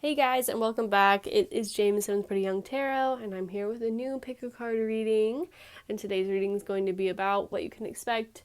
Hey guys, and welcome back. It is Jameson's Pretty Young Tarot, and I'm here with a new pick a card reading. And today's reading is going to be about what you can expect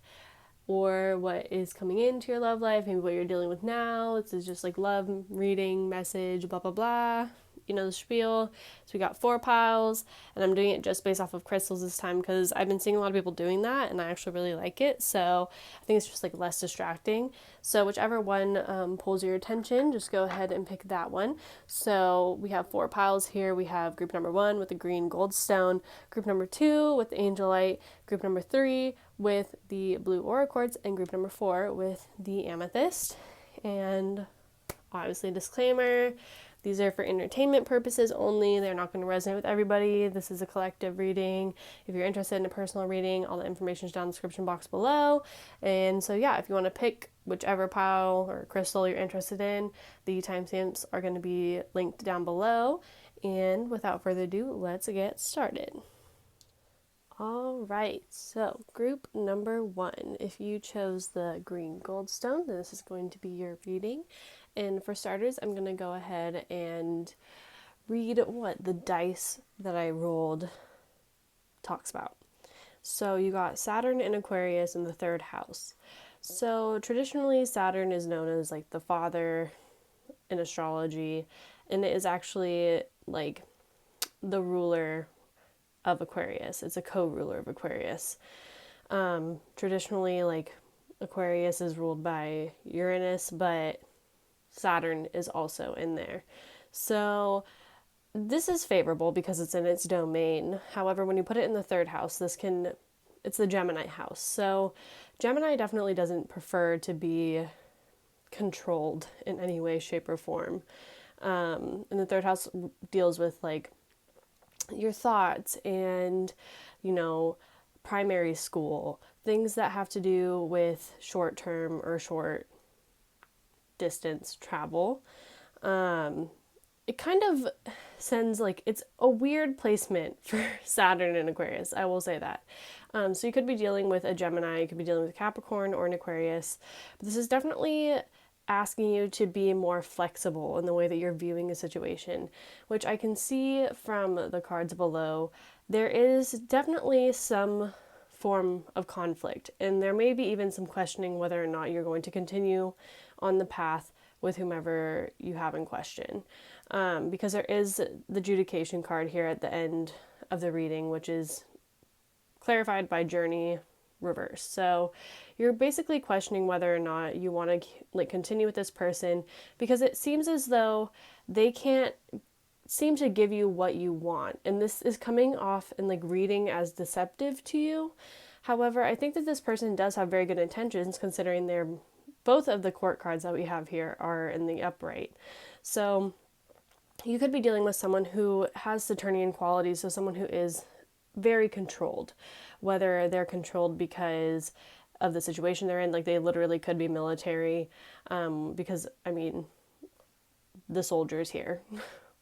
or what is coming into your love life, maybe what you're dealing with now. This is just like love reading, message, blah blah blah. You know the spiel. So we got 4 piles, and I'm doing it just based off of crystals this time because I've been seeing a lot of people doing that, and I actually really like it. So I think it's just like less distracting. So whichever one pulls your attention, just go ahead and pick that one. So we have 4 piles here. We have group number 1 with the green gold stone, group number 2 with the angelite, group number 3 with the blue aura quartz, and group number 4 with the amethyst. And obviously, disclaimer, these are for entertainment purposes only. They're not going to resonate with everybody. This is a collective reading. If you're interested in a personal reading, all the information is down in the description box below. And so, yeah, if you want to pick whichever pile or crystal you're interested in, the timestamps are going to be linked down below. And without further ado, let's get started. All right, so group number 1. If you chose the green goldstone, then this is going to be your reading. And for starters, I'm going to go ahead and read what the dice that I rolled talks about. So you got Saturn and Aquarius in the 3rd house. So traditionally, Saturn is known as like the father in astrology, and it is actually like the ruler of Aquarius. It's a co-ruler of Aquarius. Traditionally, like Aquarius is ruled by Uranus, but Saturn is also in there. So this is favorable because it's in its domain. However, when you put it in the 3rd house, it's the Gemini house. So Gemini definitely doesn't prefer to be controlled in any way, shape, or form. And the 3rd house deals with like your thoughts and, primary school, things that have to do with short term or short distance travel. It kind of sends like, it's a weird placement for Saturn and Aquarius, I will say that. So you could be dealing with a Gemini, you could be dealing with a Capricorn or an Aquarius, but this is definitely asking you to be more flexible in the way that you're viewing a situation, which I can see from the cards below. There is definitely some form of conflict, and there may be even some questioning whether or not you're going to continue on the path with whomever you have in question. Because there is the adjudication card here at the end of the reading, which is clarified by Journey reverse. So you're basically questioning whether or not you want to continue with this person, because it seems as though they can't seem to give you what you want, and this is coming off and reading as deceptive to you. However, I think that this person does have very good intentions, considering they're both of the court cards that we have here are in the upright. So you could be dealing with someone who has Saturnian qualities, so someone who is very controlled, whether they're controlled because of the situation they're in, like they literally could be military, because the soldiers here,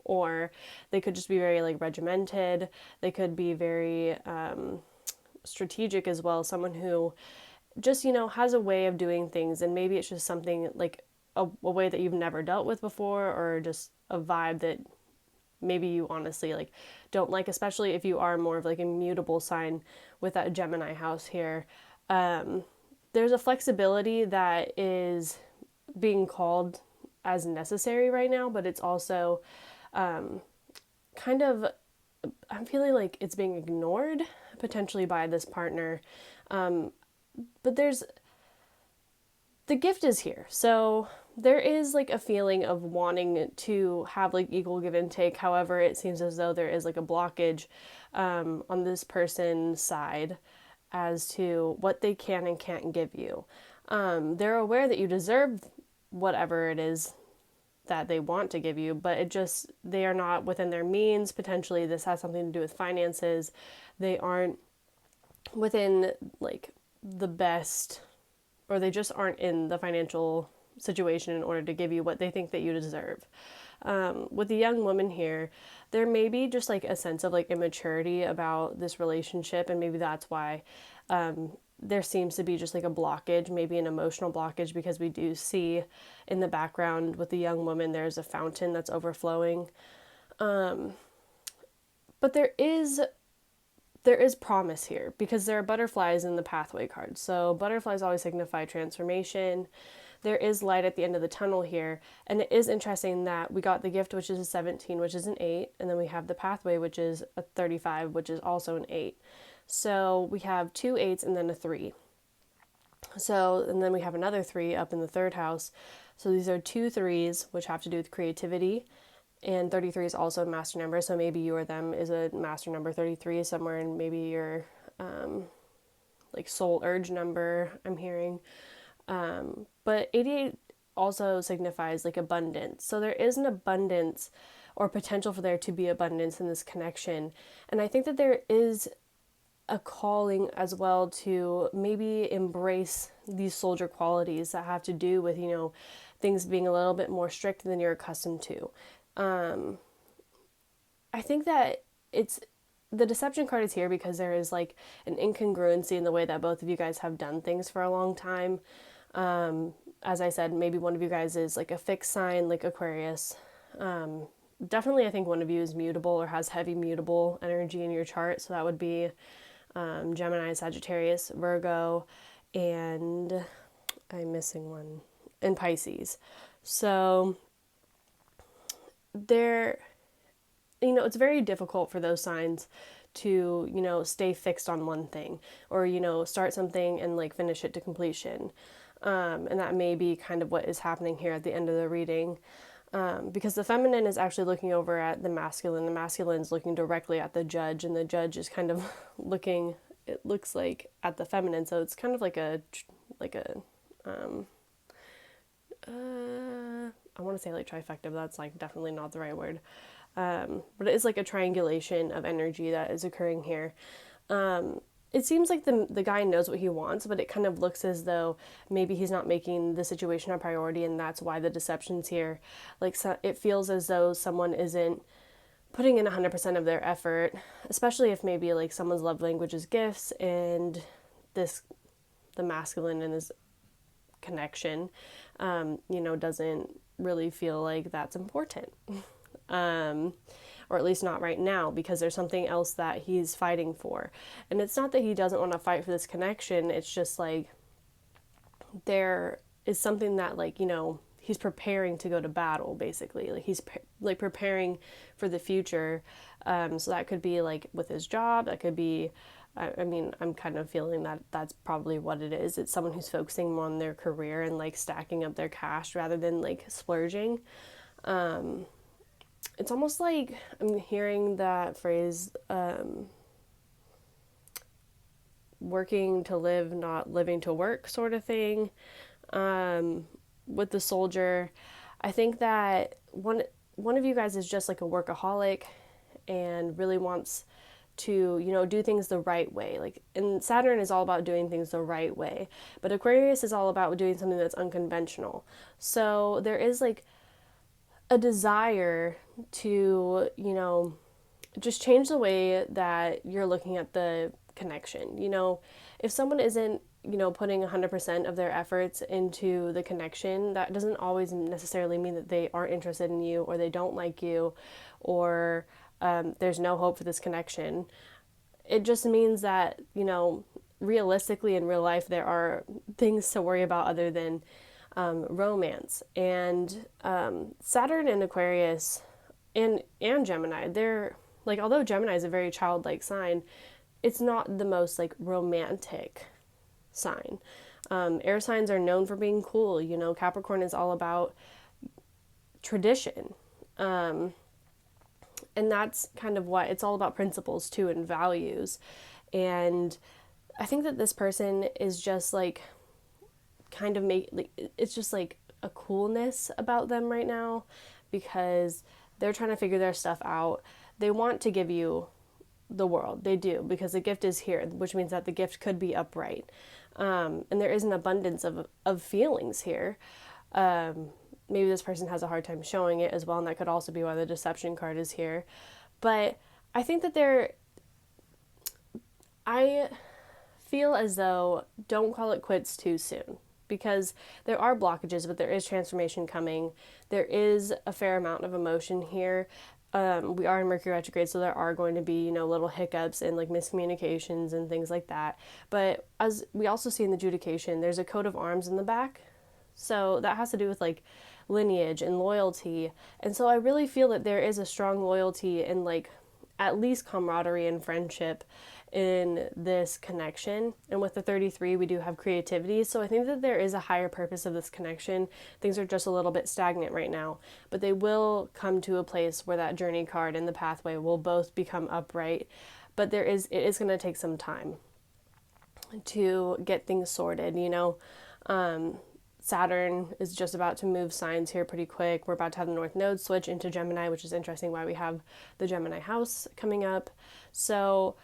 or they could just be very regimented. They could be very strategic as well, someone who just has a way of doing things, and maybe it's just something like a way that you've never dealt with before, or just a vibe that maybe you honestly don't like, especially if you are more of a mutable sign with that Gemini house here. There's a flexibility that is being called as necessary right now, but it's also kind of, I'm feeling like it's being ignored potentially by this partner. But the gift is here. So there is a feeling of wanting to have equal give and take. However, it seems as though there is a blockage on this person's side as to what they can and can't give you. They're aware that you deserve whatever it is that they want to give you, but they are not within their means. Potentially this has something to do with finances. They aren't within the best, or they just aren't in the financial situation in order to give you what they think that you deserve. With the young woman here, there may be just a sense of immaturity about this relationship, and maybe that's why there seems to be just like a blockage, maybe an emotional blockage, because we do see in the background with the young woman, there's a fountain that's overflowing. But there is promise here because there are butterflies in the pathway card. So butterflies always signify transformation. There is light at the end of the tunnel here. And it is interesting that we got the gift, which is a 17, which is an 8. And then we have the pathway, which is a 35, which is also an 8. So we have 2 8s and then a 3. So, and then we have another 3 up in the third house. So these are 2 3s, which have to do with creativity. And 33 is also a master number, so maybe you or them is a master number 33 somewhere, and maybe your like soul urge number, I'm hearing. But 88 also signifies like abundance. So there is an abundance or potential for there to be abundance in this connection. And I think that there is a calling as well to maybe embrace these soldier qualities that have to do with, things being a little bit more strict than you're accustomed to. I think that it's the deception card is here because there is like an incongruency in the way that both of you guys have done things for a long time. As I said, maybe one of you guys is like a fixed sign, like Aquarius. Definitely, I think one of you is mutable or has heavy mutable energy in your chart. So that would be Gemini, Sagittarius, Virgo, and I'm missing one, and Pisces. So it's very difficult for those signs to, stay fixed on one thing or, start something and like finish it to completion. And that may be kind of what is happening here at the end of the reading. Because the feminine is actually looking over at the masculine is looking directly at the judge, and the judge is kind of looking, it looks like, at the feminine. So it's kind of like a I want to say like trifecta, but that's like definitely not the right word. But it is like a triangulation of energy that is occurring here. It seems like the guy knows what he wants, but it kind of looks as though maybe he's not making the situation a priority, and that's why the deception's here. Like, so it feels as though someone isn't putting in 100% of their effort, especially if maybe like someone's love language is gifts, and the masculine in his connection, doesn't really feel like that's important. Or at least not right now, because there's something else that he's fighting for. And it's not that he doesn't want to fight for this connection, it's just like there is something that like, he's preparing to go to battle, basically. Like he's like preparing for the future. So that could be like with his job, that could be, I'm kind of feeling that that's probably what it is. It's someone who's focusing more on their career and like stacking up their cash rather than like splurging. It's almost like I'm hearing that phrase, working to live, not living to work sort of thing. With the soldier, I think that one of you guys is just like a workaholic and really wants to, do things the right way. Like, and Saturn is all about doing things the right way, but Aquarius is all about doing something that's unconventional. So there is like a desire to, just change the way that you're looking at the connection. If someone isn't, putting 100% of their efforts into the connection, that doesn't always necessarily mean that they aren't interested in you or they don't like you or there's no hope for this connection. It just means that, realistically in real life, there are things to worry about other than romance. And Saturn and Aquarius and Gemini, they're like, although Gemini is a very childlike sign, it's not the most like romantic sign. Air signs are known for being cool. Capricorn is all about tradition. And that's kind of what it's all about, principles too, and values. And I think that this person is just like kind of it's just like a coolness about them right now because they're trying to figure their stuff out. They want to give you the world. They do, because the gift is here, which means that the gift could be upright. And there is an abundance of feelings here. Maybe this person has a hard time showing it as well, and that could also be why the deception card is here. But I think that I feel as though don't call it quits too soon, because there are blockages, but there is transformation coming. There is a fair amount of emotion here. We are in Mercury retrograde, so there are going to be, little hiccups and like miscommunications and things like that. But as we also see in the Judication, there's a coat of arms in the back. So that has to do with like lineage and loyalty. And so I really feel that there is a strong loyalty and like at least camaraderie and friendship in this connection. And with the 33, we do have creativity. So I think that there is a higher purpose of this connection. Things are just a little bit stagnant right now, but they will come to a place where that journey card and the pathway will both become upright. But it is going to take some time to get things sorted. Saturn is just about to move signs here pretty quick. We're about to have the North Node switch into Gemini, which is interesting why we have the Gemini house coming up. So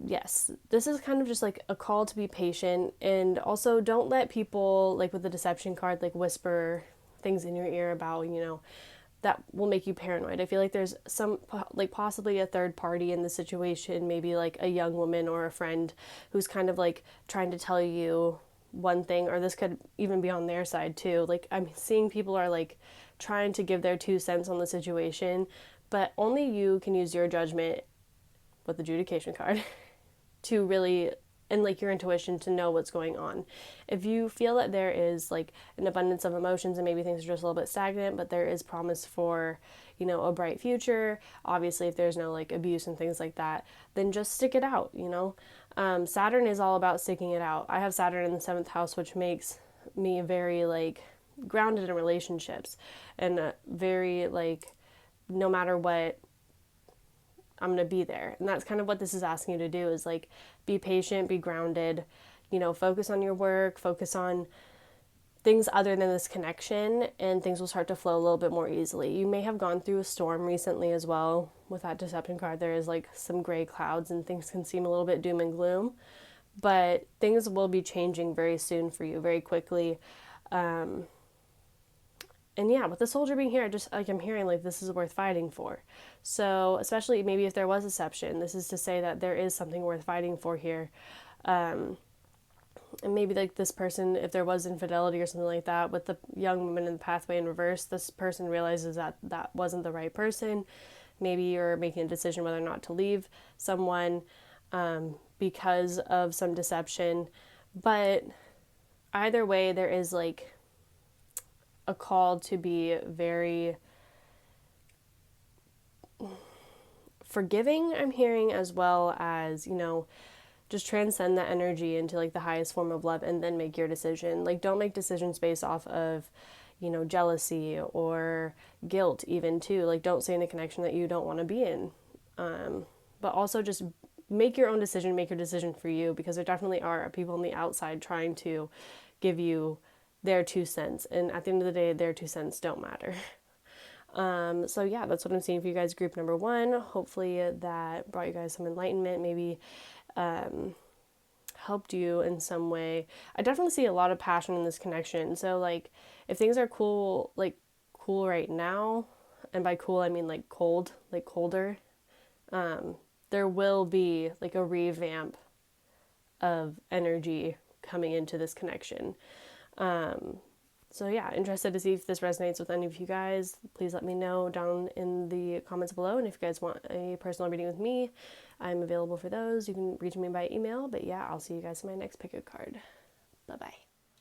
yes, this is kind of just like a call to be patient, and also don't let people, like with the deception card, like whisper things in your ear about, that will make you paranoid. I feel like there's some, like possibly a third party in the situation, maybe like a young woman or a friend who's kind of like trying to tell you one thing, or this could even be on their side too. Like I'm seeing people are like trying to give their 2 cents on the situation, but only you can use your judgment with the Judication card to really, and like your intuition to know what's going on. If you feel that there is like an abundance of emotions and maybe things are just a little bit stagnant, but there is promise for, a bright future, obviously if there's no like abuse and things like that, then just stick it out. Saturn is all about sticking it out. I have Saturn in the 7th house, which makes me very like grounded in relationships and very like no matter what, I'm going to be there. And that's kind of what this is asking you to do, is like be patient, be grounded, focus on your work, focus on things other than this connection, and things will start to flow a little bit more easily. You may have gone through a storm recently as well. With that deception card, there is like some gray clouds and things can seem a little bit doom and gloom, but things will be changing very soon for you, very quickly. And yeah, with the soldier being here, I'm hearing like this is worth fighting for. So especially maybe if there was deception, this is to say that there is something worth fighting for here. And maybe like this person, if there was infidelity or something like that, with the young woman in the pathway in reverse, this person realizes that that wasn't the right person. Maybe you're making a decision whether or not to leave someone because of some deception. But either way, there is like a call to be very forgiving, I'm hearing, as well as, just transcend that energy into like the highest form of love and then make your decision. Like don't make decisions based off of, jealousy or guilt even too. Like don't stay in a connection that you don't want to be in. But also just make your own decision, make your decision for you, because there definitely are people on the outside trying to give you their 2 cents. And at the end of the day, their 2 cents don't matter. So yeah, that's what I'm seeing for you guys, group number 1. Hopefully that brought you guys some enlightenment, maybe helped you in some way. I definitely see a lot of passion in this connection. So like if things are cool right now, and by cool I mean like cold, like colder, there will be like a revamp of energy coming into this connection. So yeah, interested to see if this resonates with any of you guys. Please let me know down in the comments below. And if you guys want a personal reading with me, I'm available for those. You can reach me by email. But yeah, I'll see you guys in my next pick a card. Bye-bye.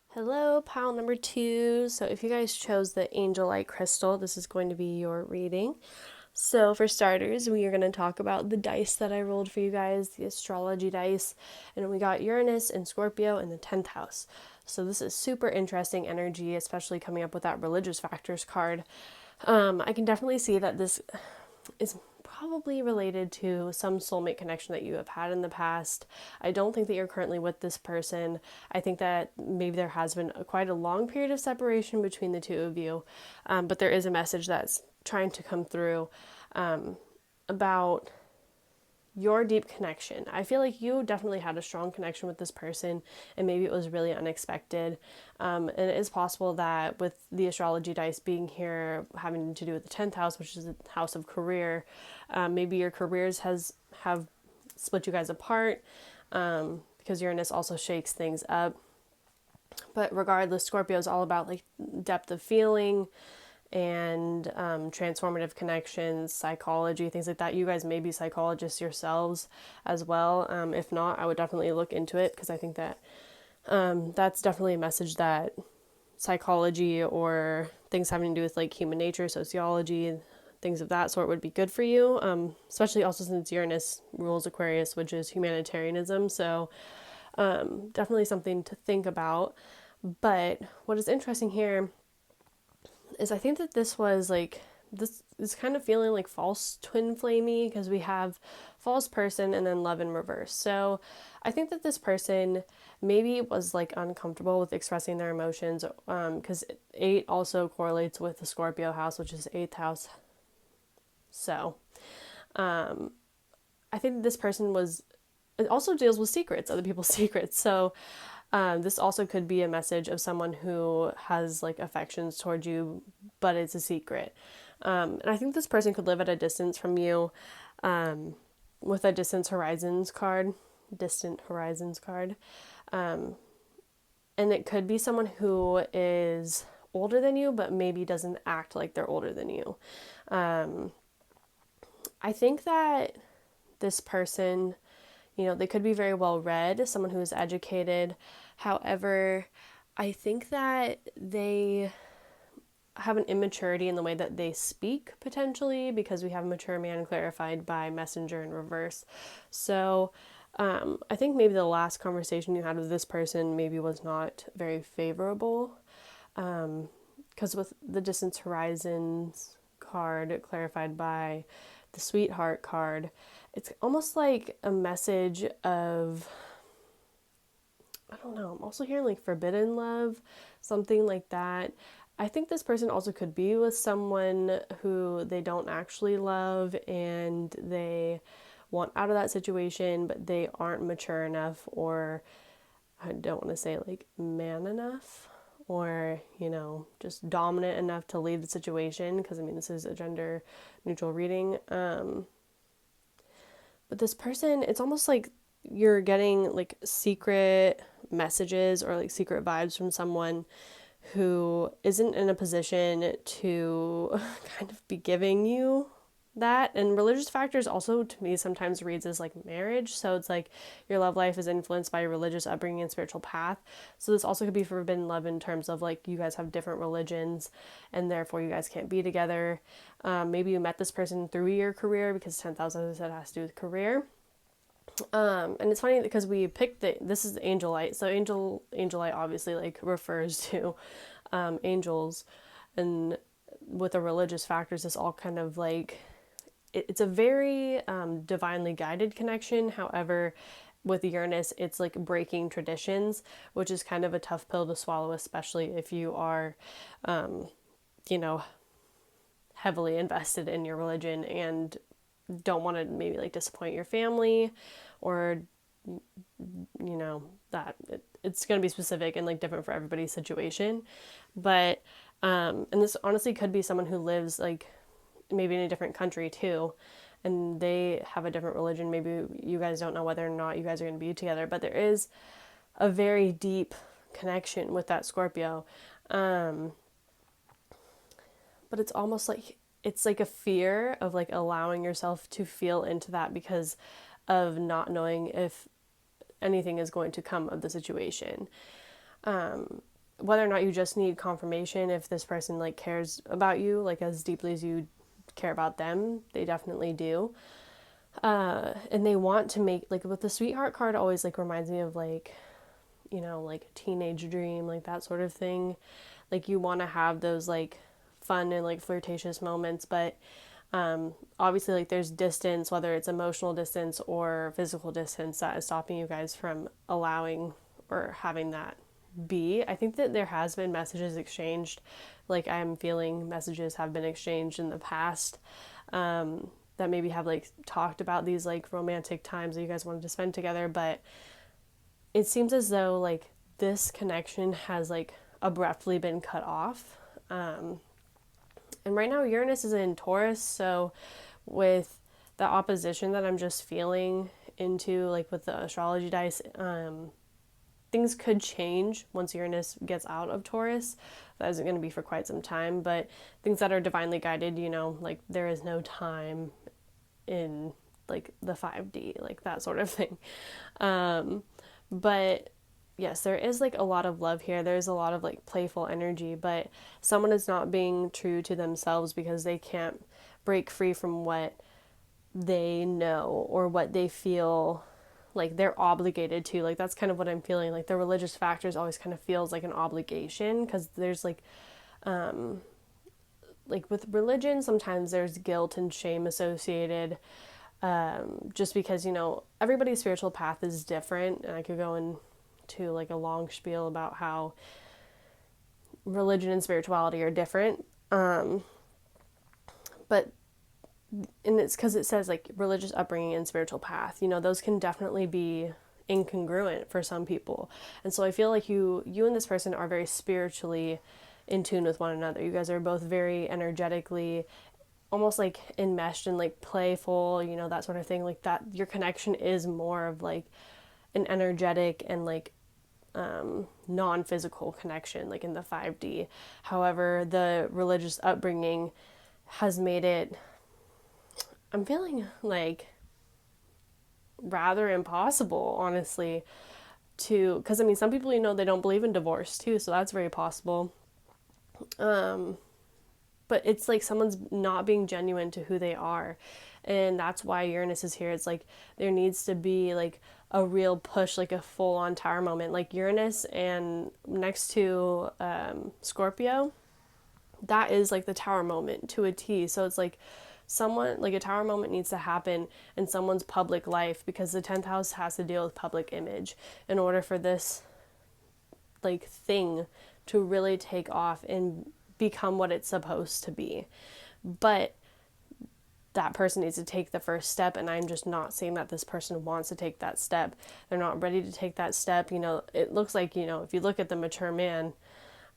Hello, pile number 2. So if you guys chose the Angel Light Crystal, this is going to be your reading. So for starters, we are going to talk about the dice that I rolled for you guys, the astrology dice. And we got Uranus and Scorpio in the 10th house. So this is super interesting energy, especially coming up with that religious factors card. I can definitely see that this is probably related to some soulmate connection that you have had in the past. I don't think that you're currently with this person. I think that maybe there has been quite a long period of separation between the two of you, but there is a message that's trying to come through about your deep connection. I feel like you definitely had a strong connection with this person, and maybe it was really unexpected. And it is possible that with the astrology dice being here, having to do with the 10th house, which is the house of career, maybe your careers have split you guys apart, because because Uranus also shakes things up. But regardless, Scorpio is all about like depth of feeling and transformative connections, psychology, things like that. You guys may be psychologists yourselves as well. If not, I would definitely look into it, because I think that that's definitely a message that psychology or things having to do with like human nature, sociology, and things of that sort would be good for you. Especially also since Uranus rules Aquarius, which is humanitarianism. So definitely something to think about. But what is interesting here is I think that this was like, this is kind of feeling like false twin flamey, because we have false person and then love in reverse. So I think that this person maybe was like uncomfortable with expressing their emotions, because 8 also correlates with the Scorpio house, which is the 8th house. So I think this person was, it also deals with secrets, other people's secrets. So this also could be a message of someone who has like affections towards you, but it's a secret. And I think this person could live at a distance from you, with a distant horizons card. And it could be someone who is older than you, but maybe doesn't act like they're older than you. I think that this person, they could be very well read, someone who is educated. However, I think that they have an immaturity in the way that they speak, potentially, because we have mature man clarified by messenger in reverse. So I think maybe the last conversation you had with this person maybe was not very favorable, because with the distance horizons card clarified by the sweetheart card, it's almost like a message of, I don't know, I'm also hearing like forbidden love, something like that. I think this person also could be with someone who they don't actually love, and they want out of that situation, but they aren't mature enough, or I don't want to say like man enough, or, just dominant enough to lead the situation, because I mean, this is a gender neutral reading. But this person, it's almost like you're getting like secret messages or like secret vibes from someone who isn't in a position to kind of be giving you that. And religious factors also, to me, sometimes reads as like marriage. So it's like your love life is influenced by your religious upbringing and spiritual path. So this also could be forbidden love in terms of like you guys have different religions and therefore you guys can't be together. Maybe you met this person through your career, because 10,000, as I said, has to do with career. And it's funny because we picked this is angelite. So angelite obviously like refers to angels, and with the religious factors, it's all kind of like, it's a very divinely guided connection. However, with Uranus, it's like breaking traditions, which is kind of a tough pill to swallow, especially if you are, heavily invested in your religion and don't want to maybe like disappoint your family, or that it's going to be specific and like different for everybody's situation. But and this honestly could be someone who lives like maybe in a different country too, and they have a different religion. Maybe you guys don't know whether or not you guys are going to be together, but there is a very deep connection with that Scorpio. But it's almost like it's like a fear of like allowing yourself to feel into that, because of not knowing if anything is going to come of the situation. Whether or not you just need confirmation if this person like cares about you like as deeply as you care about them. They definitely do. And they want to make, like with the sweetheart card, always like reminds me of like, like a teenage dream, like that sort of thing. Like you want to have those like fun and like flirtatious moments, but obviously like there's distance, whether it's emotional distance or physical distance, that is stopping you guys from allowing or having that be. I think that there has been messages exchanged, like I'm feeling messages have been exchanged in the past, that maybe have like talked about these like romantic times that you guys wanted to spend together, but it seems as though like this connection has like abruptly been cut off. And right now Uranus is in Taurus, so with the opposition that I'm just feeling into, like with the astrology dice, things could change once Uranus gets out of Taurus. That isn't going to be for quite some time, but things that are divinely guided, like there is no time in like the 5D, like that sort of thing. But yes, there is like a lot of love here. There's a lot of like playful energy, but someone is not being true to themselves because they can't break free from what they know or what they feel like they're obligated to. Like that's kind of what I'm feeling. Like the religious factors always kind of feels like an obligation, because there's like with religion sometimes there's guilt and shame associated, just because everybody's spiritual path is different, and I could go into like a long spiel about how religion and spirituality are different, but and it's because it says like religious upbringing and spiritual path, those can definitely be incongruent for some people. And so I feel like you and this person are very spiritually in tune with one another. You guys are both very energetically almost like enmeshed and like playful, that sort of thing. Like that, your connection is more of like an energetic and like non-physical connection, like in the 5D. However, the religious upbringing has made it, I'm feeling like, rather impossible, honestly, because I mean, some people, they don't believe in divorce too, so that's very possible. But it's like someone's not being genuine to who they are. And that's why Uranus is here. It's like there needs to be like a real push, like a full on tower moment. Like Uranus and next to Scorpio, that is like the tower moment to a T. So it's like someone, like a tower moment needs to happen in someone's public life, because the 10th house has to deal with public image in order for this like thing to really take off and become what it's supposed to be. But that person needs to take the first step, and I'm just not seeing that this person wants to take that step. They're not ready to take that step. It looks like, if you look at the mature man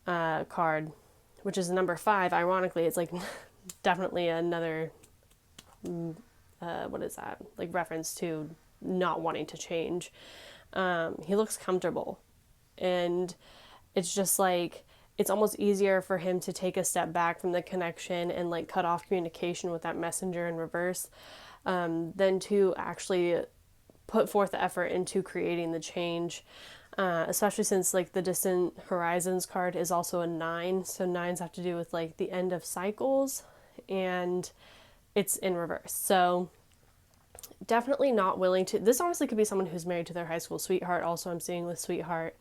card, which is number 5, ironically, it's like definitely another what is that, like reference to not wanting to change. He looks comfortable, and it's just like it's almost easier for him to take a step back from the connection and like cut off communication with that messenger in reverse, than to actually put forth the effort into creating the change, especially since like the distant horizons card is also a 9. So 9s have to do with like the end of cycles, and it's in reverse. So definitely not willing to, this honestly could be someone who's married to their high school sweetheart. Also, I'm seeing with sweetheart,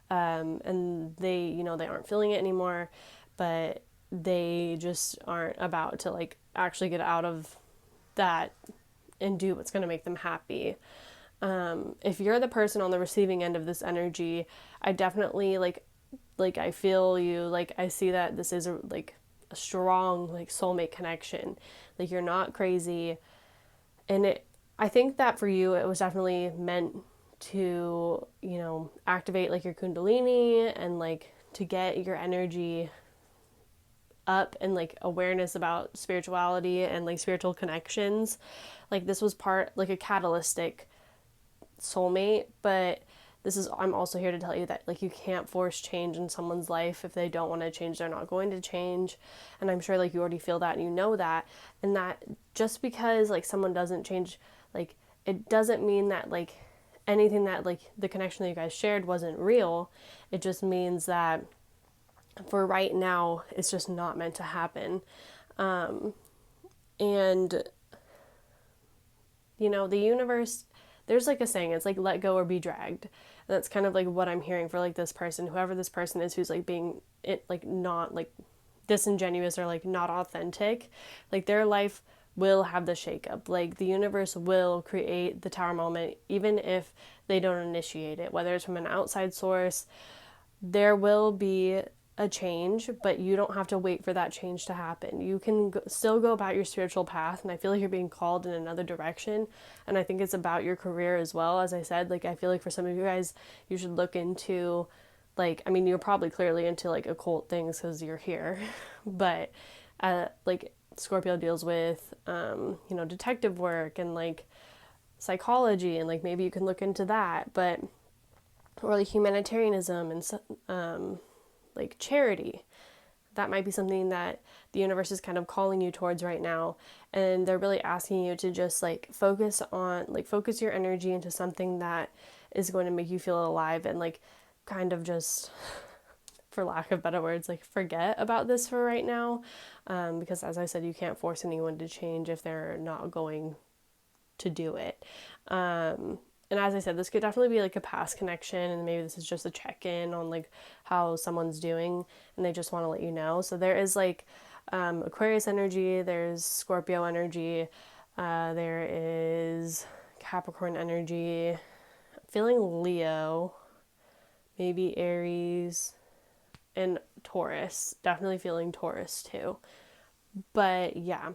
and they, they aren't feeling it anymore, but they just aren't about to like actually get out of that and do what's going to make them happy. If you're the person on the receiving end of this energy, I definitely like I feel you, like I see that this is a strong like soulmate connection. Like you're not crazy, and I think that for you it was definitely meant to, activate like your kundalini and like to get your energy up and like awareness about spirituality and like spiritual connections. Like this was part like a catalytic soulmate, but I'm also here to tell you that like you can't force change in someone's life. If they don't want to change, they're not going to change. And I'm sure like you already feel that and you know that, and that just because like someone doesn't change, like it doesn't mean that like anything that like the connection that you guys shared wasn't real. It just means that for right now it's just not meant to happen. And the universe, there's like a saying, it's like let go or be dragged. And that's kind of like what I'm hearing for like this person, whoever this person is, who's like being it like not like disingenuous or like not authentic. Like their life will have the shakeup. Like the universe will create the tower moment, even if they don't initiate it, whether it's from an outside source. There will be a change, but you don't have to wait for that change to happen. You can still go about your spiritual path, and I feel like you're being called in another direction, and I think it's about your career as well. As I said, like I feel like for some of you guys, you should look into like, I mean, you're probably clearly into like occult things because you're here, but like Scorpio deals with detective work and like psychology, and like maybe you can look into that, but or like humanitarianism and like charity. That might be something that the universe is kind of calling you towards right now, and they're really asking you to just like focus your energy into something that is going to make you feel alive, and like kind of just, for lack of better words, like forget about this for right now, because as I said, you can't force anyone to change if they're not going to do it. And as I said, this could definitely be like a past connection, and maybe this is just a check-in on like how someone's doing, and they just want to let you know. So there is like Aquarius energy, there's Scorpio energy, there is Capricorn energy, I'm feeling Leo, maybe Aries, and Taurus. Definitely feeling Taurus too. But yeah,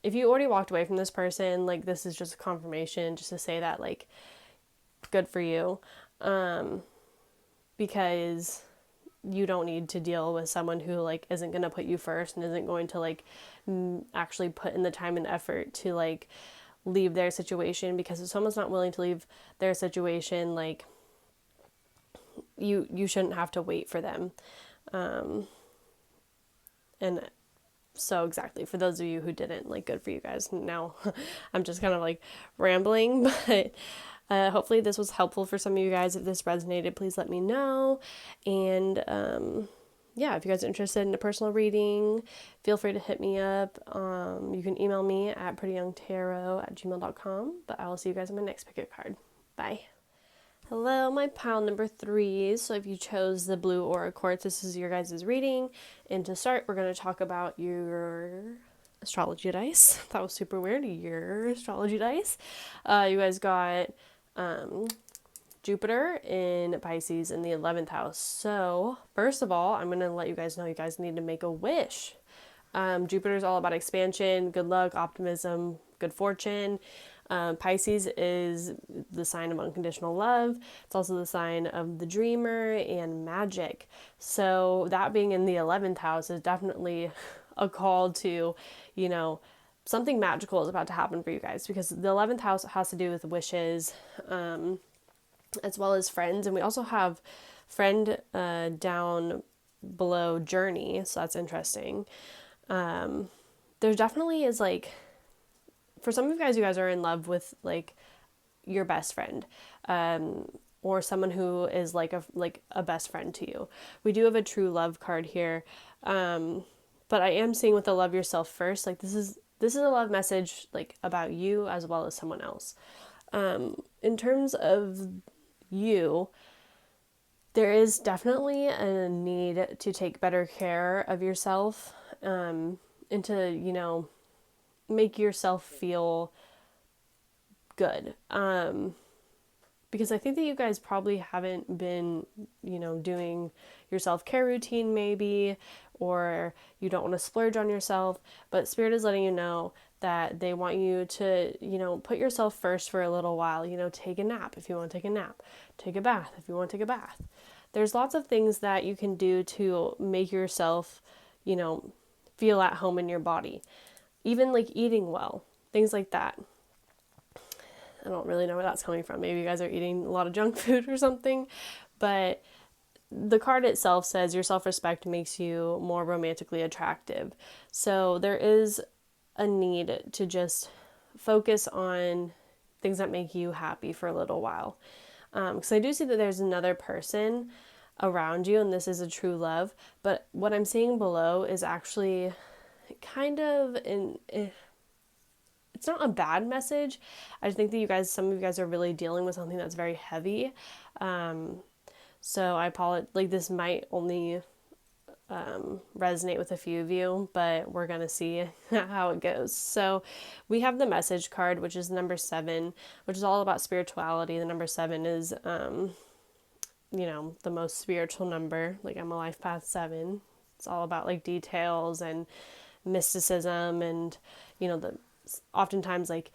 if you already walked away from this person, like this is just a confirmation just to say that like good for you, because you don't need to deal with someone who like isn't going to put you first and isn't going to like actually put in the time and effort to like leave their situation. Because if someone's not willing to leave their situation, like you shouldn't have to wait for them. And so exactly, for those of you who didn't, like good for you guys. Now I'm just kind of like rambling, but hopefully this was helpful for some of you guys. If this resonated, please let me know. And yeah, if you guys are interested in a personal reading, feel free to hit me up. You can email me at prettyyoungtarot@gmail.com. But I will see you guys on my next pick a card. Bye. Hello, my pile number 3. So if you chose the blue aura quartz, this is your guys' reading. And to start, we're going to talk about your astrology dice. That was super weird. Your astrology dice. You guys got Jupiter in Pisces in the 11th house. So first of all, I'm going to let you guys know you guys need to make a wish. Jupiter is all about expansion, good luck, optimism, good fortune. Pisces is the sign of unconditional love. It's also the sign of the dreamer and magic. So that being in the 11th house is definitely a call to, you know, something magical is about to happen for you guys, because the 11th house has to do with wishes, as well as friends. And we also have friend down below journey. So that's interesting. There definitely is like, for some of you guys are in love with like your best friend, or someone who is like a best friend to you. We do have a true love card here, but I am seeing with the love yourself first. Like this is a love message like about you as well as someone else. In terms of you, there is definitely a need to take better care of yourself, and to, you know, make yourself feel good. Because I think that you guys probably haven't been, you know, doing your self-care routine maybe, or you don't want to splurge on yourself, but Spirit is letting you know that they want you to, you know, put yourself first for a little while. You know, take a nap if you want to take a nap, take a bath if you want to take a bath. There's lots of things that you can do to make yourself, you know, feel at home in your body. Even like eating well, things like that. I don't really know where that's coming from. Maybe you guys are eating a lot of junk food or something, but the card itself says your self-respect makes you more romantically attractive. So there is a need to just focus on things that make you happy for a little while. Because I do see that there's another person around you, and this is a true love, but what I'm seeing below is actually kind of it's not a bad message. I think that some of you guys are really dealing with something that's very heavy. So I apologize, like this might only resonate with a few of you, but we're going to see how it goes. So we have the message card, which is number 7, which is all about spirituality. The number 7 is, you know, the most spiritual number. Like I'm a life path 7. It's all about like details and mysticism, and you know, the oftentimes like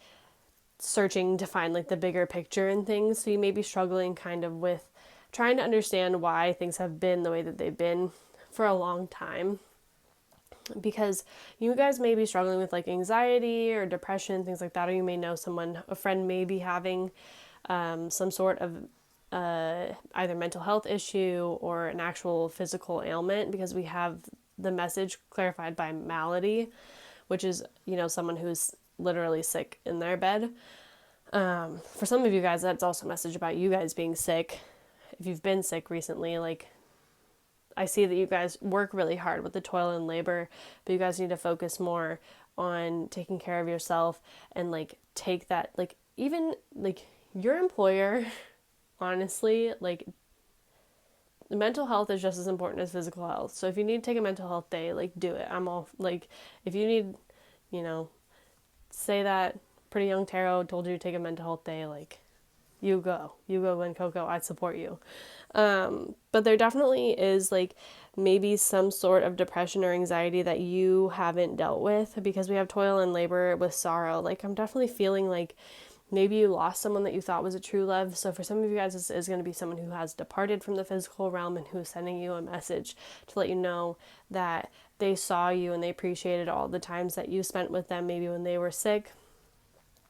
searching to find like the bigger picture in things. So you may be struggling kind of with trying to understand why things have been the way that they've been for a long time. because you guys may be struggling with like anxiety or depression, things like that, or you may know someone, a friend may be having some sort of either mental health issue or an actual physical ailment, because we have the message clarified by malady, which is, someone who's literally sick in their bed. For some of you guys, that's also a message about you guys being sick. If you've been sick recently, like, I see that you guys work really hard with the toil and labor, but you guys need to focus more on taking care of yourself and like take that, like, even like your employer, honestly, like, mental health is just as important as physical health. So if you need to take a mental health day, like, do it. I'm all like, if you need, say that Pretty Young Tarot told you to take a mental health day, like, you go, Glen Coco, I support you. But there definitely is like maybe some sort of depression or anxiety that you haven't dealt with, because we have toil and labor with sorrow. Like, I'm definitely feeling like maybe you lost someone that you thought was a true love. So for some of you guys, this is going to be someone who has departed from the physical realm and who is sending you a message to let you know that they saw you and they appreciated all the times that you spent with them, maybe when they were sick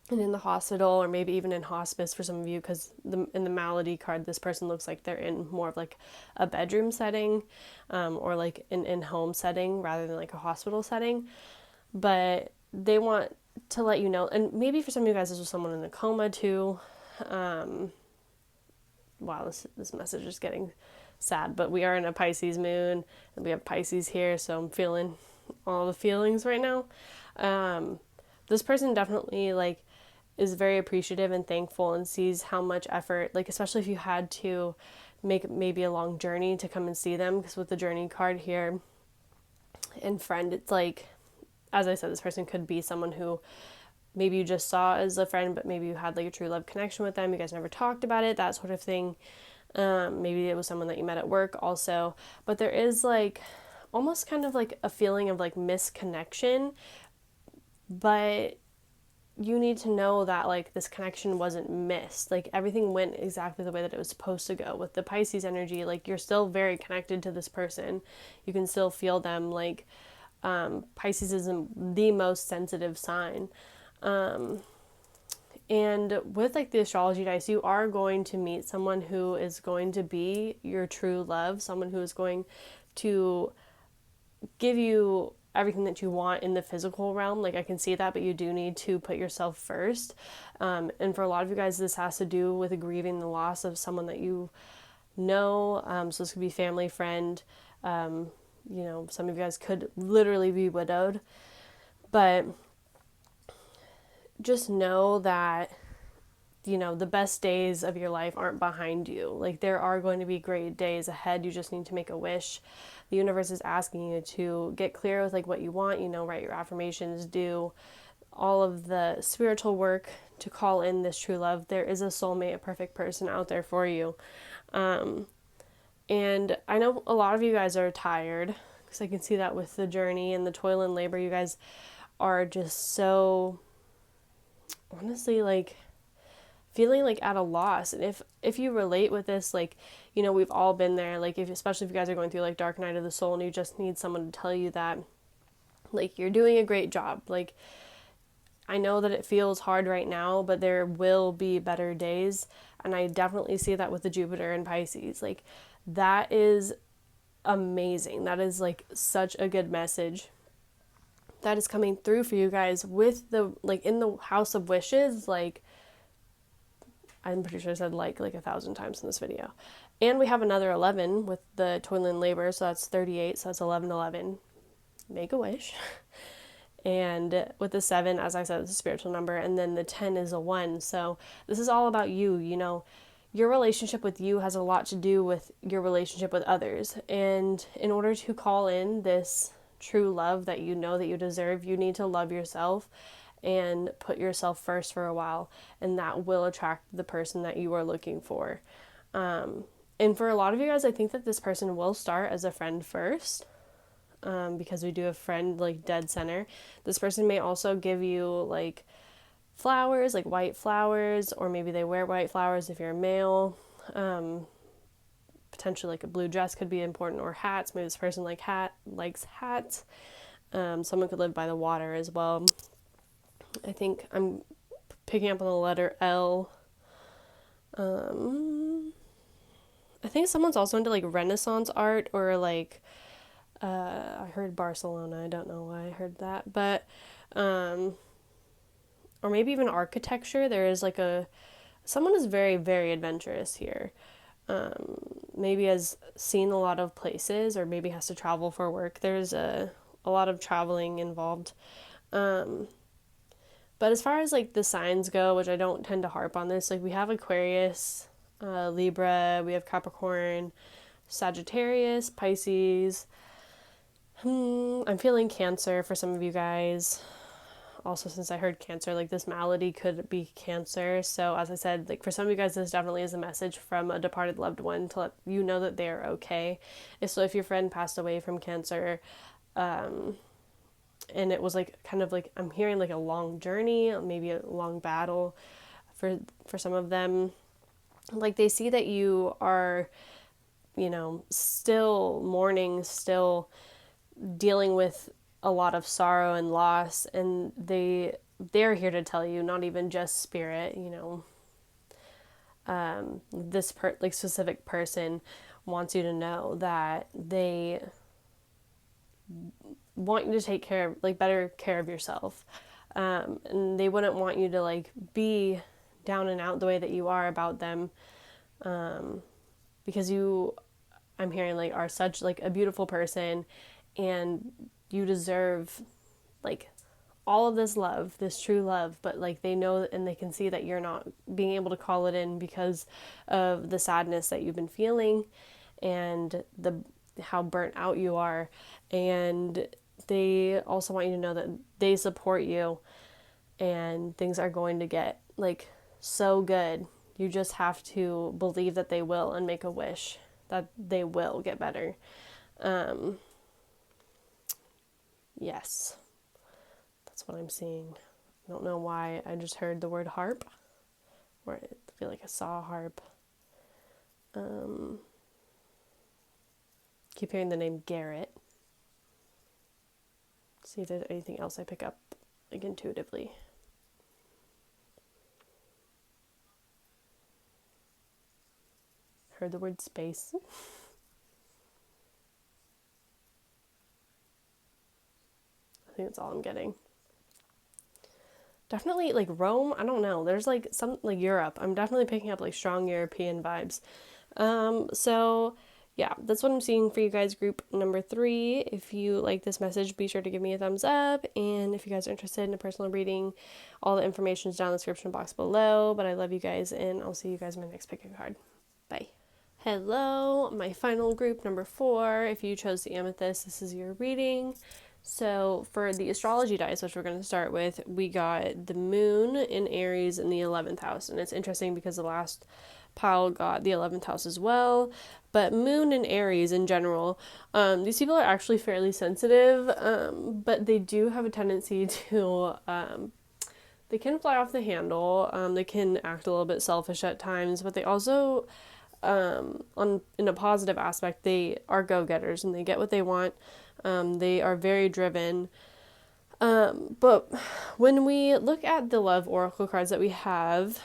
and in the hospital, or maybe even in hospice for some of you, because in the malady card, this person looks like they're in more of like a bedroom setting, or like an in-home setting rather than like a hospital setting. But they want to let you know, and maybe for some of you guys, this was someone in a coma too. Wow, this message is getting sad, but we are in a Pisces moon, and we have Pisces here, so I'm feeling all the feelings right now. This person definitely like is very appreciative and thankful and sees how much effort, like, especially if you had to make maybe a long journey to come and see them, because with the journey card here and friend, it's like, as I said, this person could be someone who maybe you just saw as a friend, but maybe you had like a true love connection with them, you guys never talked about it, that sort of thing. Maybe it was someone that you met at work also, but there is like almost kind of like a feeling of like misconnection, but you need to know that like this connection wasn't missed. Like, everything went exactly the way that it was supposed to go. With the Pisces energy, like, you're still very connected to this person. You can still feel them. Like, Pisces is the most sensitive sign. And with like the astrology dice, you are going to meet someone who is going to be your true love, someone who is going to give you everything that you want in the physical realm. Like, I can see that, but you do need to put yourself first. And for a lot of you guys, this has to do with grieving the loss of someone that you know. So this could be family, friend. Some of you guys could literally be widowed. But just know that, the best days of your life aren't behind you. Like, there are going to be great days ahead. You just need to make a wish. The universe is asking you to get clear with like what you want, write your affirmations, do all of the spiritual work to call in this true love. There is a soulmate, a perfect person out there for you. And I know a lot of you guys are tired, because I can see that with the journey and the toil and labor. You guys are just so, honestly, like, feeling like at a loss. And if you relate with this, like, we've all been there. Like, especially if you guys are going through like dark night of the soul and you just need someone to tell you that, like, you're doing a great job. Like, I know that it feels hard right now, but there will be better days. And I definitely see that with the Jupiter and Pisces. Like, that is amazing. That is like such a good message that is coming through for you guys with the, like, in the house of wishes. Like, I'm pretty sure I said like 1,000 times in this video. And we have another 11 with the toil and labor, so that's 38, so that's 1111. Make a wish. And with the 7, as I said, it's a spiritual number, and then the 10 is a 1. So this is all about you, Your relationship with you has a lot to do with your relationship with others. And in order to call in this true love that you know that you deserve, you need to love yourself and put yourself first for a while, and that will attract the person that you are looking for. And for a lot of you guys, I think that this person will start as a friend first, because we do have friend like dead center. This person may also give you like flowers, like white flowers, or maybe they wear white flowers if you're a male. Potentially like a blue dress could be important, or hats. Maybe this person likes hats. Someone could live by the water as well. I think I'm picking up on the letter L. I think someone's also into like Renaissance art or like I heard Barcelona. I don't know why I heard that, but or maybe even architecture. There is like someone is very very adventurous here. Maybe has seen a lot of places or maybe has to travel for work. There's a lot of traveling involved. But as far as like the signs go, which I don't tend to harp on this, like we have Aquarius, Libra, we have Capricorn, Sagittarius, Pisces. I'm feeling Cancer for some of you guys. Also, since I heard Cancer, like this malady could be Cancer. So as I said, like for some of you guys, this definitely is a message from a departed loved one to let you know that they are okay. So if your friend passed away from Cancer, and it was like kind of like I'm hearing like a long journey, maybe a long battle for some of them. Like they see that you are, still mourning, still dealing with a lot of sorrow and loss, and they're here to tell you, not even just spirit, this like specific person wants you to know that they want you to take better care of yourself. And they wouldn't want you to like be down and out the way that you are about them. Because I'm hearing like are such like a beautiful person and you deserve like all of this love, this true love, but like they know and they can see that you're not being able to call it in because of the sadness that you've been feeling and how burnt out you are. And they also want you to know that they support you and things are going to get like so good. You just have to believe that they will and make a wish that they will get better. Yes, that's what I'm seeing. I don't know why I just heard the word harp, or I feel like I saw a harp. Keep hearing the name Garrett. See if there's anything else I pick up like intuitively. Heard the word space. I think that's all I'm getting. Definitely like Rome, I don't know. There's like some like Europe. I'm definitely picking up like strong European vibes. So yeah, that's what I'm seeing for you guys, group number 3. If you like this message, be sure to give me a thumbs up. And if you guys are interested in a personal reading, all the information is down in the description box below. But I love you guys, and I'll see you guys in my next pick a card. Bye. Hello, my final group, number 4. If you chose the amethyst, this is your reading. So for the astrology dice, which we're going to start with, we got the moon in Aries in the 11th house. And it's interesting because the last pile got the 11th house as well. But moon and Aries in general, these people are actually fairly sensitive, but they do have a tendency to, they can fly off the handle. They can act a little bit selfish at times, but they also, in a positive aspect, they are go-getters and they get what they want. They are very driven. But when we look at the love oracle cards that we have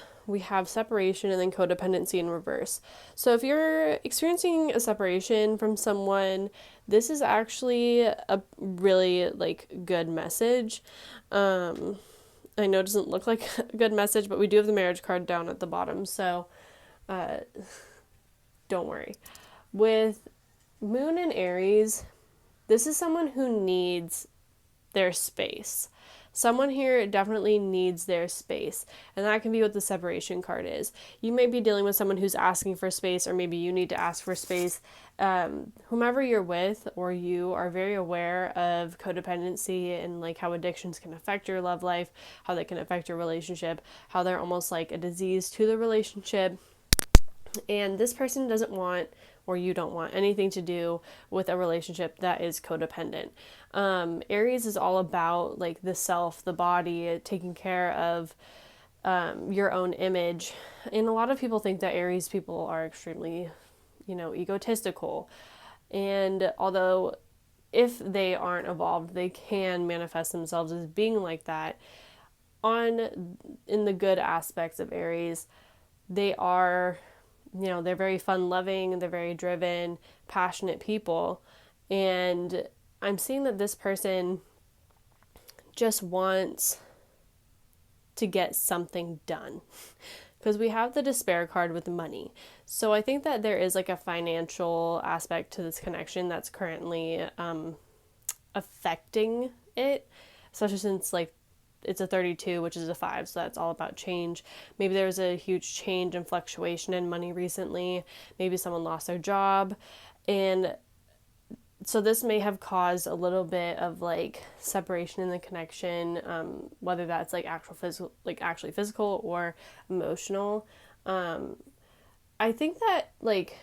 separation and then codependency in reverse. So if you're experiencing a separation from someone, this is actually a really like good message. I know it doesn't look like a good message, but we do have the marriage card down at the bottom. So, don't worry. With Moon and Aries, this is someone who needs their space. Someone here definitely needs their space, and that can be what the separation card is. You may be dealing with someone who's asking for space, or maybe you need to ask for space. Whomever you're with or you are very aware of codependency and like how addictions can affect your love life, how they can affect your relationship, how they're almost like a disease to the relationship. And this person doesn't want, or you don't want, anything to do with a relationship that is codependent. Aries is all about like the self, the body, taking care of your own image. And a lot of people think that Aries people are extremely, egotistical. And although if they aren't evolved, they can manifest themselves as being like that. On in the good aspects of Aries, they are, they're very fun loving, they're very driven, passionate people. And I'm seeing that this person just wants to get something done. Because we have the despair card with money. So I think that there is like a financial aspect to this connection that's currently affecting it, especially since like it's a 32, which is a 5, so that's all about change. Maybe there was a huge change and fluctuation in money recently. Maybe someone lost their job, and so this may have caused a little bit of like separation in the connection, whether that's like actually physical or emotional. I think that like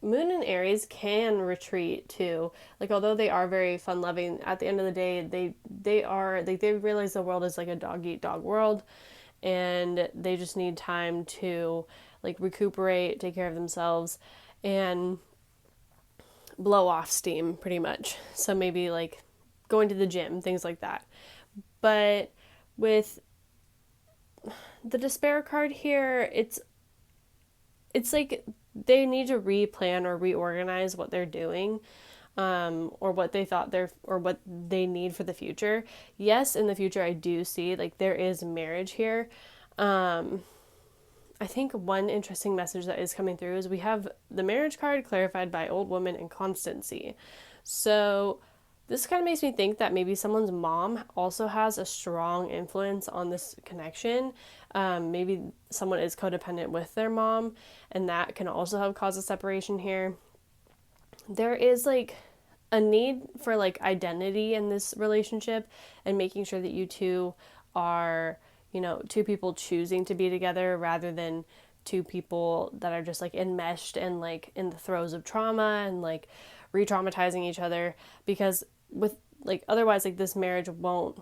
Moon and Aries can retreat too. Like although they are very fun loving, at the end of the day, they are like they realize the world is like a dog eat dog world, and they just need time to like recuperate, take care of themselves, and blow off steam pretty much. So maybe like going to the gym, things like that. But with the despair card here, it's like they need to replan or reorganize what they're doing, or what they thought or what they need for the future. Yes, in the future I do see like there is marriage here. I think one interesting message that is coming through is we have the marriage card clarified by old woman and constancy. So this kind of makes me think that maybe someone's mom also has a strong influence on this connection. Maybe someone is codependent with their mom, and that can also have caused a separation here. There is like a need for like identity in this relationship, and making sure that you two are, two people choosing to be together rather than two people that are just like enmeshed and like in the throes of trauma and like re-traumatizing each other, because with like otherwise like this marriage won't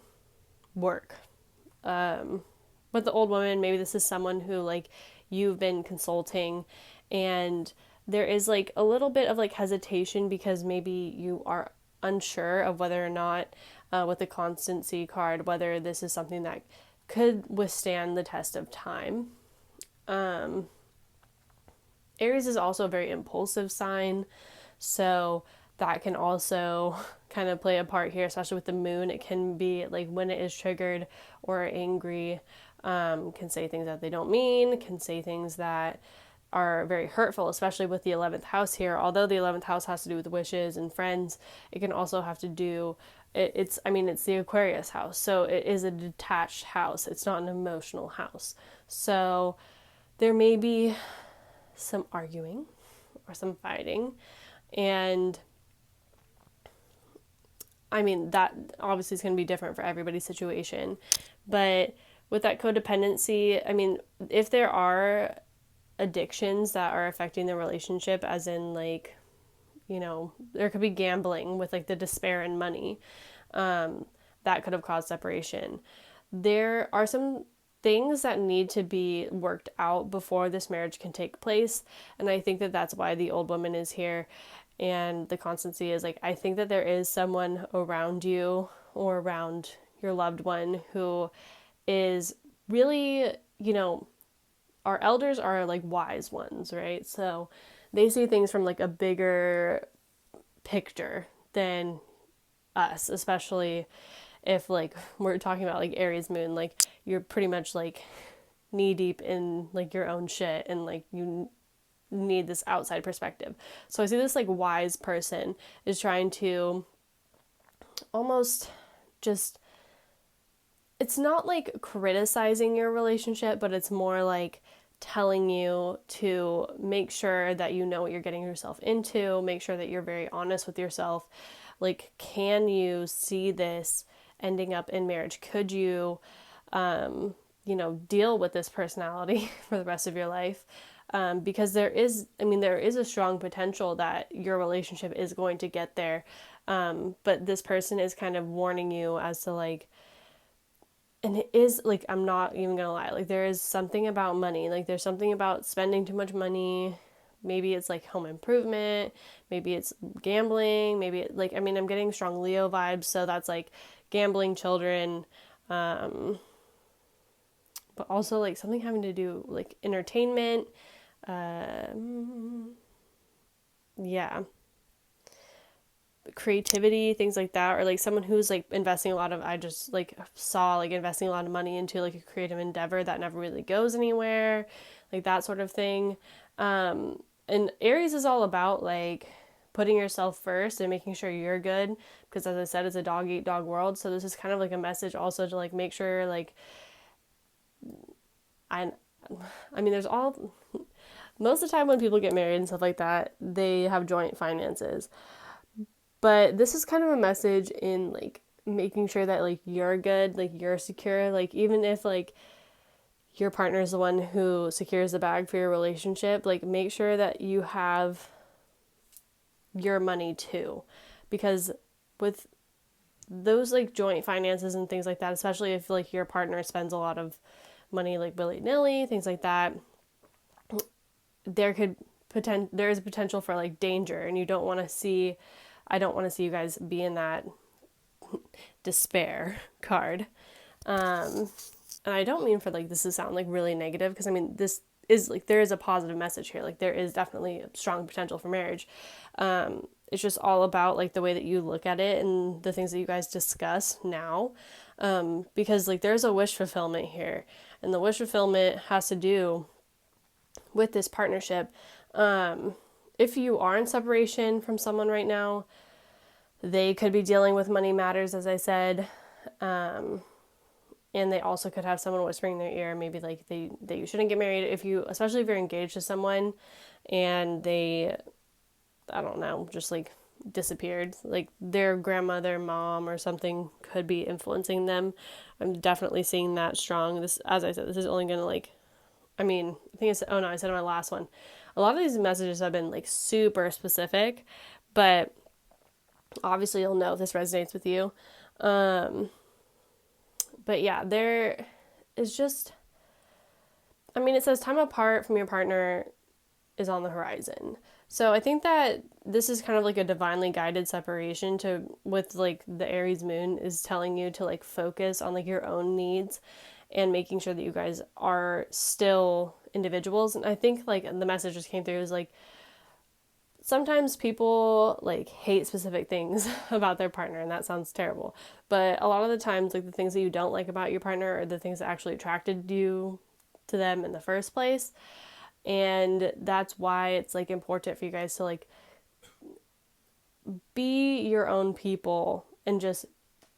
work. With the old woman, maybe this is someone who like you've been consulting, and there is like a little bit of like hesitation because maybe you are unsure of whether or not, with the constancy card, whether this is something that could withstand the test of time. Aries is also a very impulsive sign, so that can also kind of play a part here, especially with the moon. It can be like when it is triggered or angry, can say things that they don't mean, can say things that are very hurtful, especially with the 11th house here. Although the 11th house has to do with wishes and friends, it can also have to do, it's the Aquarius house, so it is a detached house. It's not an emotional house. So there may be some arguing or some fighting, and that obviously is going to be different for everybody's situation. But with that codependency, if there are addictions that are affecting the relationship, as in like, there could be gambling with like the despair and money, that could have caused separation. There are some things that need to be worked out before this marriage can take place, and I think that that's why the old woman is here. And the constancy is like, I think that there is someone around you or around your loved one who is really, our elders are like wise ones, right? So they see things from like a bigger picture than us, especially if like we're talking about like Aries moon, like you're pretty much like knee deep in like your own shit, and like you need this outside perspective. So I see this like wise person is trying to almost just, it's not like criticizing your relationship, but it's more like telling you to make sure that you know what you're getting yourself into, make sure that you're very honest with yourself. Like, can you see this ending up in marriage? Could you, deal with this personality for the rest of your life? Because there is a strong potential that your relationship is going to get there. But this person is kind of warning you as to like, and it is like, I'm not even gonna lie, like there is something about money, like there's something about spending too much money, maybe it's like home improvement, maybe it's gambling, I'm getting strong Leo vibes, so that's like gambling, children, but also like something having to do like entertainment, yeah, creativity, things like that, or like someone who's like investing a lot of, I just like saw like investing a lot of money into like a creative endeavor that never really goes anywhere, like that sort of thing. And Aries is all about like putting yourself first and making sure you're good, because as I said, it's a dog eat dog world. So this is kind of like a message also to like make sure like I I mean there's all most of the time when people get married and stuff like that, they have joint finances. But this is kind of a message in like making sure that like you're good, like you're secure, like even if like your partner is the one who secures the bag for your relationship, like make sure that you have your money too. Because with those like joint finances and things like that, especially if like your partner spends a lot of money like willy-nilly, things like that, there is a potential for like danger, and I don't want to see you guys be in that despair card. And I don't mean for like this to sound like really negative, because I mean this is like there is a positive message here. Like there is definitely a strong potential for marriage. It's just all about like the way that you look at it and the things that you guys discuss now. Because like there's a wish fulfillment here, and the wish fulfillment has to do with this partnership. If you are in separation from someone right now, they could be dealing with money matters, as I said. And they also could have someone whispering in their ear, maybe like that you shouldn't get married, especially if you're engaged to someone and they, I don't know, just like disappeared, like their grandmother, mom, or something could be influencing them. I'm definitely seeing that strong. This, as I said, this is only gonna like, I mean, I think it's, oh no, I said in my last one. A lot of these messages have been like super specific, but obviously you'll know if this resonates with you. But yeah, there is just, I mean, it says time apart from your partner is on the horizon. So I think that this is kind of like a divinely guided separation with like the Aries moon is telling you to like focus on like your own needs and making sure that you guys are still individuals. And I think like the message just came through is like, sometimes people like hate specific things about their partner, and that sounds terrible. But a lot of the times, like the things that you don't like about your partner are the things that actually attracted you to them in the first place. And that's why it's like important for you guys to like be your own people and just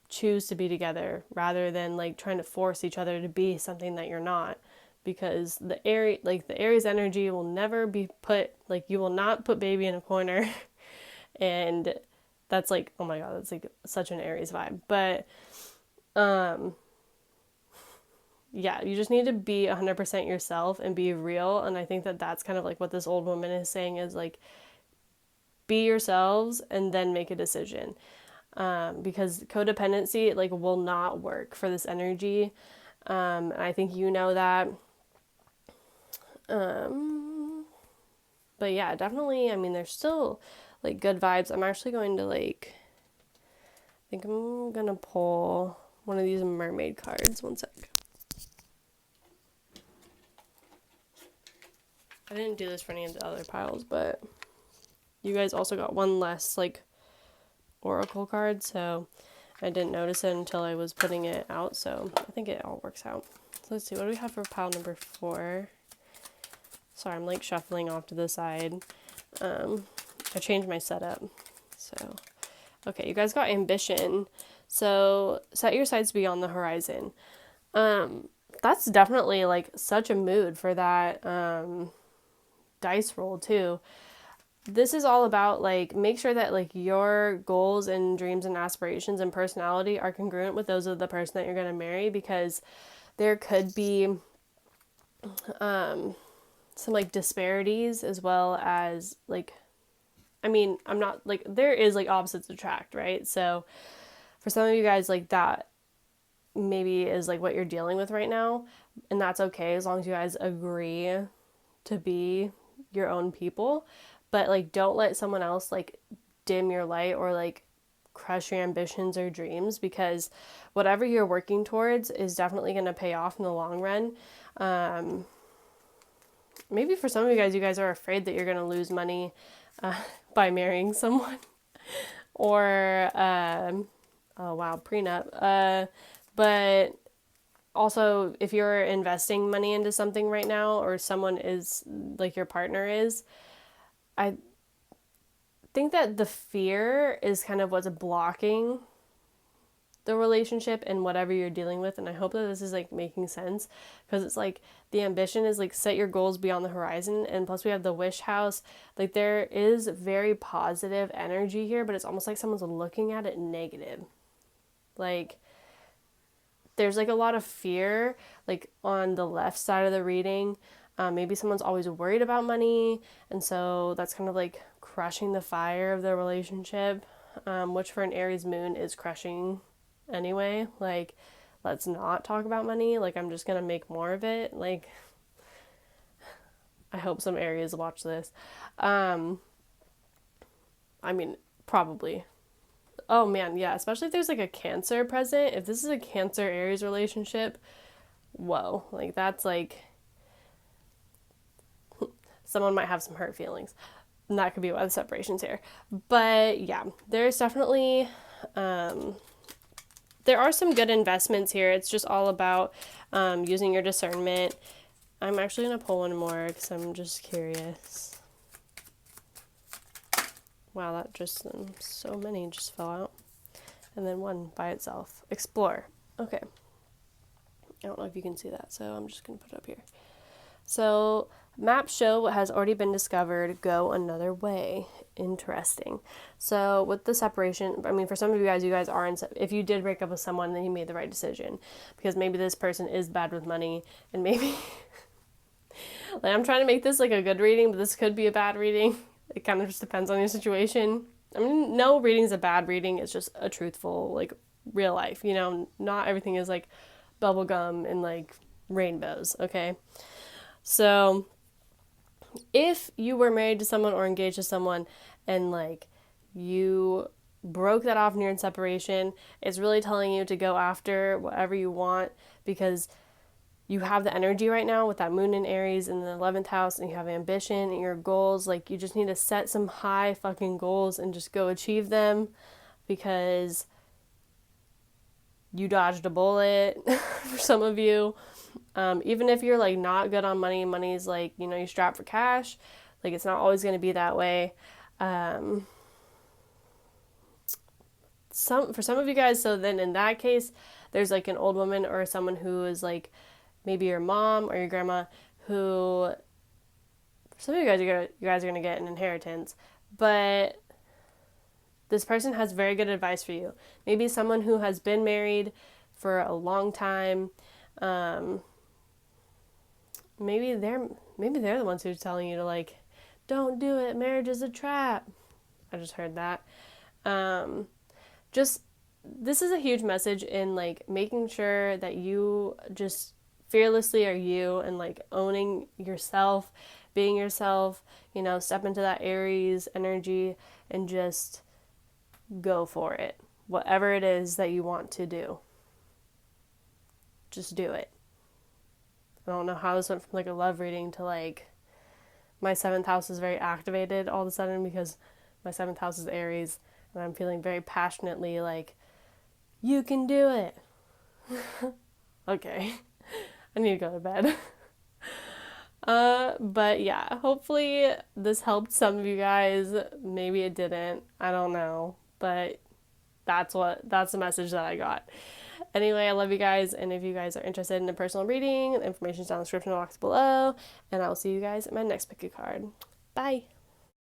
choose to be together rather than like trying to force each other to be something that you're not, because the Aries energy will never be put, like you will not put baby in a corner. And that's like, oh my god, that's like such an Aries vibe. But yeah, you just need to be 100% yourself and be real. And I think that that's kind of like what this old woman is saying is like, be yourselves and then make a decision. Because codependency like will not work for this energy. And I think you know that. But yeah, definitely, I mean, there's still like good vibes. I'm actually going to like, I think I'm gonna pull one of these mermaid cards. One sec. I didn't do this for any of the other piles, but you guys also got one less like oracle card, so I didn't notice it until I was putting it out, so I think it all works out. So let's see, what do we have for pile number 4? Sorry, I'm like shuffling off to the side. I changed my setup. So, okay, you guys got ambition. So, set your sights beyond the horizon. That's definitely like such a mood for that dice roll too. This is all about like make sure that like your goals and dreams and aspirations and personality are congruent with those of the person that you're going to marry, because there could be some like disparities, as well as like, I mean, I'm not like, there is like opposites attract, right? So for some of you guys, like that maybe is like what you're dealing with right now, and that's okay as long as you guys agree to be your own people, but like don't let someone else like dim your light or like crush your ambitions or dreams, because whatever you're working towards is definitely going to pay off in the long run. Maybe for some of you guys are afraid that you're going to lose money by marrying someone or oh wow, prenup. But also, if you're investing money into something right now, or someone is, like your partner is, I think that the fear is kind of what's blocking the relationship and whatever you're dealing with. And I hope that this is like making sense, because it's like the ambition is like set your goals beyond the horizon. And plus we have the wish house. Like there is very positive energy here, but it's almost like someone's looking at it negative. Like there's like a lot of fear like on the left side of the reading. Maybe someone's always worried about money, and so that's kind of like crushing the fire of the relationship, which for an Aries moon is crushing anyway. Like, let's not talk about money. Like, I'm just gonna make more of it. Like, I hope some Aries watch this. I mean, probably. Oh man, yeah, especially if there's like a Cancer present. If this is a Cancer Aries relationship, whoa, like that's like someone might have some hurt feelings. And that could be why the separation's here. But yeah, there's definitely there are some good investments here. It's just all about using your discernment. I'm actually going to pull one more because I'm just curious. Wow, that just, so many just fell out. And then one by itself. Explore. Okay. I don't know if you can see that, so I'm just going to put it up here. So, maps show what has already been discovered. Go another way. Interesting. So, with the separation, I mean, for some of you guys are in, if you did break up with someone, then you made the right decision. Because maybe this person is bad with money, and maybe, like, I'm trying to make this like a good reading, but this could be a bad reading. It kind of just depends on your situation. I mean, no reading's a bad reading. It's just a truthful, like, real life. You know, not everything is like bubblegum and like rainbows, okay? So, if you were married to someone or engaged to someone and like you broke that off and you're in separation, it's really telling you to go after whatever you want, because you have the energy right now with that moon in Aries in the 11th house, and you have ambition and your goals. Like, you just need to set some high fucking goals and just go achieve them, because you dodged a bullet for some of you. Even if you're like not good on money, money's like, you know, you strap for cash. Like, it's not always going to be that way. For some of you guys, so then in that case, there's like an old woman or someone who is like maybe your mom or your grandma, who for some of you guys are gonna get an inheritance, but this person has very good advice for you. Maybe someone who has been married for a long time. Maybe they're the ones who's telling you to like, don't do it. Marriage is a trap. I just heard that. Just, this is a huge message in like making sure that you just fearlessly are you, and like owning yourself, being yourself, you know, step into that Aries energy and just go for it. Whatever it is that you want to do, just do it. I don't know how this went from like a love reading to like my 7th house is very activated all of a sudden, because my 7th house is Aries and I'm feeling very passionately like, you can do it. Okay. I need to go to bed. But yeah, hopefully this helped some of you guys. Maybe it didn't. I don't know. But that's the message that I got. Anyway, I love you guys, and if you guys are interested in a personal reading, the information is down in the description box below, and I will see you guys in my next pick a card. Bye!